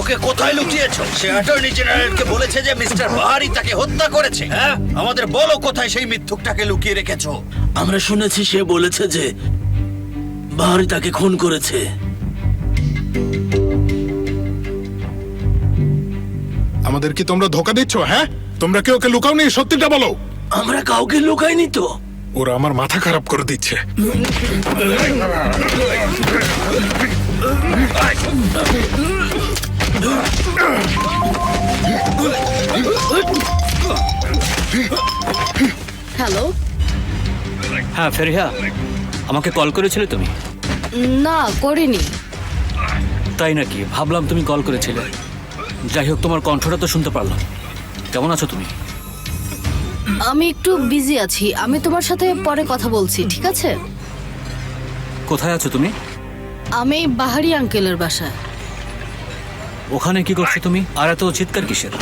ওকে কোথায় লুকিয়েছো? সে অ্যাটর্নি জেনারেলকে বলেছে যে মিস্টার বাহারি তাকে হত্যা করেছে। হ্যাঁ, আমাদের বলো কোথায় সেই মিথ্যুকটাকে লুকিয়ে রেখেছো। আমরা শুনেছি সে বলেছে যে বাহারি তাকে খুন করেছে। আমাদের কি তোমরা ধোকা দিচ্ছ? হ্যাঁ, তোমরা কি ওকে লুকাওনি? সত্যিটা বলো। আমরা কাউকে লুকাইনি তো। ওরা আমার মাথা খারাপ করে দিচ্ছে। হ্যালো। হ্যাঁ ফেরিহা, আমাকে কল করেছিলে তুমি? না, করিনি। তাই নাকি? ভাবলাম তুমি কল করেছিলে। যাই হোক, তোমার কণ্ঠটা তো শুনতে পারলাম। কেমন আছো তুমি? আমি একটু বিজি আছি, আমি তোমার সাথে পরে কথা বলছি, ঠিক আছে? কোথায় আছো তুমি? আমি বাহারি আঙ্কেলের বাসায়। ওখানে কি করছো তুমি? আর এত চিৎকার কিসের?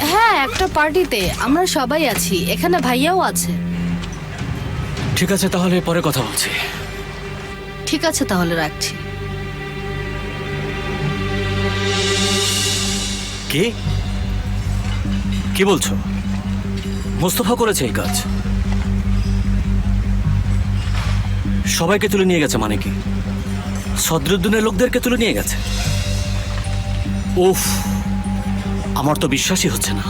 হ্যাঁ, একটা পার্টিতে আমরা সবাই আছি, এখানে ভাইয়াও আছে। ঠিক আছে, তাহলে পরে কথা বলছি। ঠিক আছে, তাহলে রাখছি। কি কি বলছো? মোস্তফা করেছে এই কাজ? সবাইকে তুলে নিয়ে গেছে মানে কি? সদরুদ্দিনের লোকদেরকে তুলে নিয়ে গেছে? উফ, আমার তো বিশ্বাসই হচ্ছে না।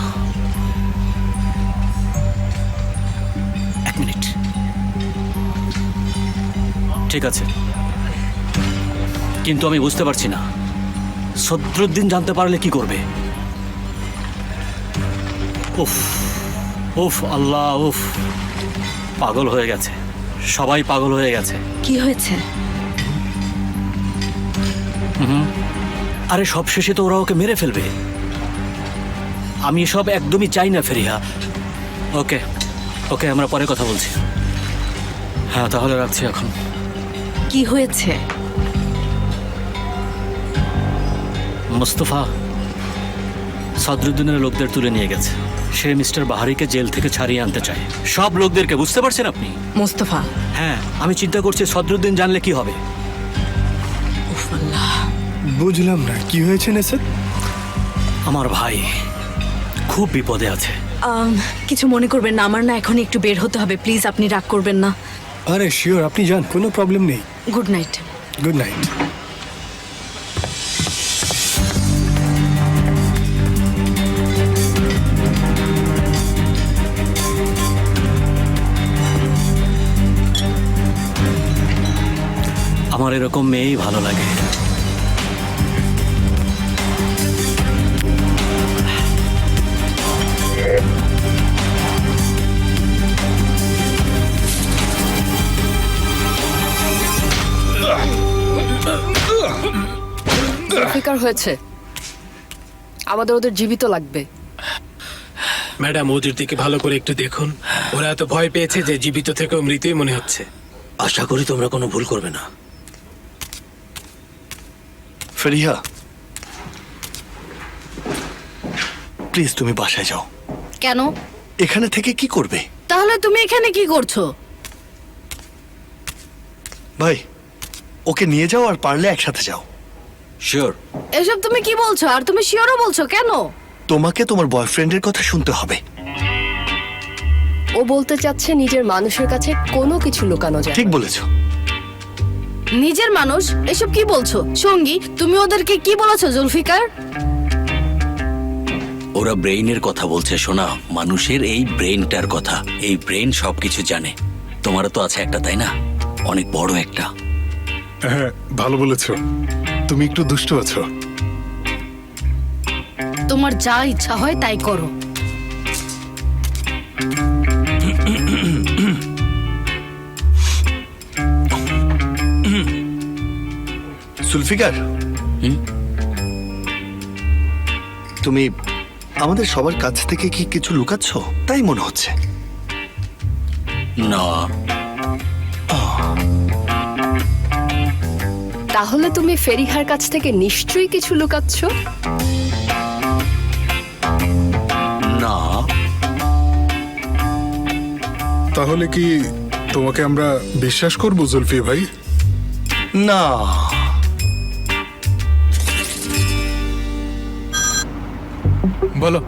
এক মিনিট। ঠিক আছে, কিন্তু আমি বুঝতে পারছি না সদরুদ্দিন জানতে পারলে কি করবে। উফ উফ আল্লাহ, উফ, পাগল হয়ে গেছে, সবাই পাগল হয়ে গেছে। কি হয়েছে? আরে সব শেষে তো ওরা ওকে মেরে ফেলবে। আমি এসব একদমই চাই না ফেরিহা। ওকে ওকে, আমরা পরে কথা বলছি। হ্যাঁ, তাহলে রাখছি এখন। কি হয়েছে? মোস্তফা সদরুদ্দিনের লোকদের তুলে নিয়ে গেছে। সে মিস্টার বাহারিকে জেল থেকে ছাড়িয়ে আনতে চায় সব লোকদেরকে। বুঝতে পারছেন আপনি? মোস্তফা, হ্যাঁ, আমি চিন্তা করছি সদরুদ্দিন জানলে কি হবে। বুঝলাম না কি হয়েছে নেসাদ। আমার ভাই খুব বিপদে আছে। কিছু মনে করবেন না, আমার না এখন একটু বের হতে হবে, প্লিজ আপনি রাগ করবেন না। আরে শিওর, আপনি যান, কোনো প্রবলেম নেই। Good night. Good night. আমার এরকম মেয়েই ভালো লাগে। ফিকার হয়েছে, আমাদের ওদের জীবিত লাগবে। ম্যাডাম, ওদের দিকে ভালো করে একটু দেখুন। ওরা এত ভয় পেয়েছে যে জীবিত থেকেও মৃতই মনে হচ্ছে। আশা করি তোমরা কোনো ভুল করবে না। ফেরিহা, প্লিজ তুমি বাসায় যাও। কেন? এখানে থেকে কি করবে? তাহলে তুমি এখানে কি করছো? ভাই, ওকে নিয়ে যাও, আর পারলে একসাথে যাও। শিওর। এসব তুমি কি বলছো? আর তুমি শিওরও বলছো কেন? তোমাকে তোমার বয়ফ্রেন্ডের কথা শুনতে হবে। ও বলতে চাচ্ছে নিজের মানুষের কাছে কোনো কিছু লুকানো যায়। ঠিক বলেছো। নিজের মানুষ? এসব কি বলছো? সঙ্গী, তুমি ওদেরকে কি বলেছো জুলফিকার? ওরা ব্রেইনের কথা বলছে। শোনা, মানুষের এই ব্রেইনটার কথা। এই ব্রেইন সবকিছু জানে। তোমারও তো আছে একটা, তাই না? অনেক বড় একটা। হ্যাঁ, ভালো বলেছো। তুমি একটু দুষ্ট আছো। তোমার যা ইচ্ছা হয় তাই করো। সুলফিকার, তুমি আমাদের সবার কাছ থেকে কি কিছু লুকাচ্ছ? তাই মনে হচ্ছে। না, তাহলে তুমি ফেরিহার কাছ থেকে নিশ্চয়ই কিছু লুকাচ্ছ। না। তাহলে কি তোমাকে আমরা বিশ্বাস করবো জুলফি ভাই? না, বলো।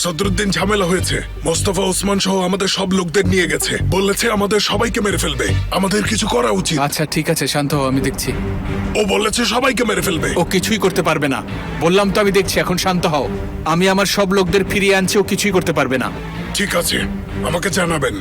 সদরুদ্দিন ঝামেলা হয়েছে। মোস্তফা ওসমান সহ আমাদের সব লোকদের নিয়ে গেছে, বলেছে আমাদের সবাইকে মেরে ফেলবে। আমাদের কিছু করা উচিত। আচ্ছা ঠিক আছে, শান্ত হও, আমি দেখছি। ও বলেছে সবাইকে মেরে ফেলবে। ও কিছুই করতে পারবে না, বললাম তো আমি দেখছি। এখন শান্ত হও, আমি আমার সব লোকদের ফিরিয়ে আনছি, ও কিছুই করতে পারবে না। ঠিক আছে, আমাকে জানাবেন।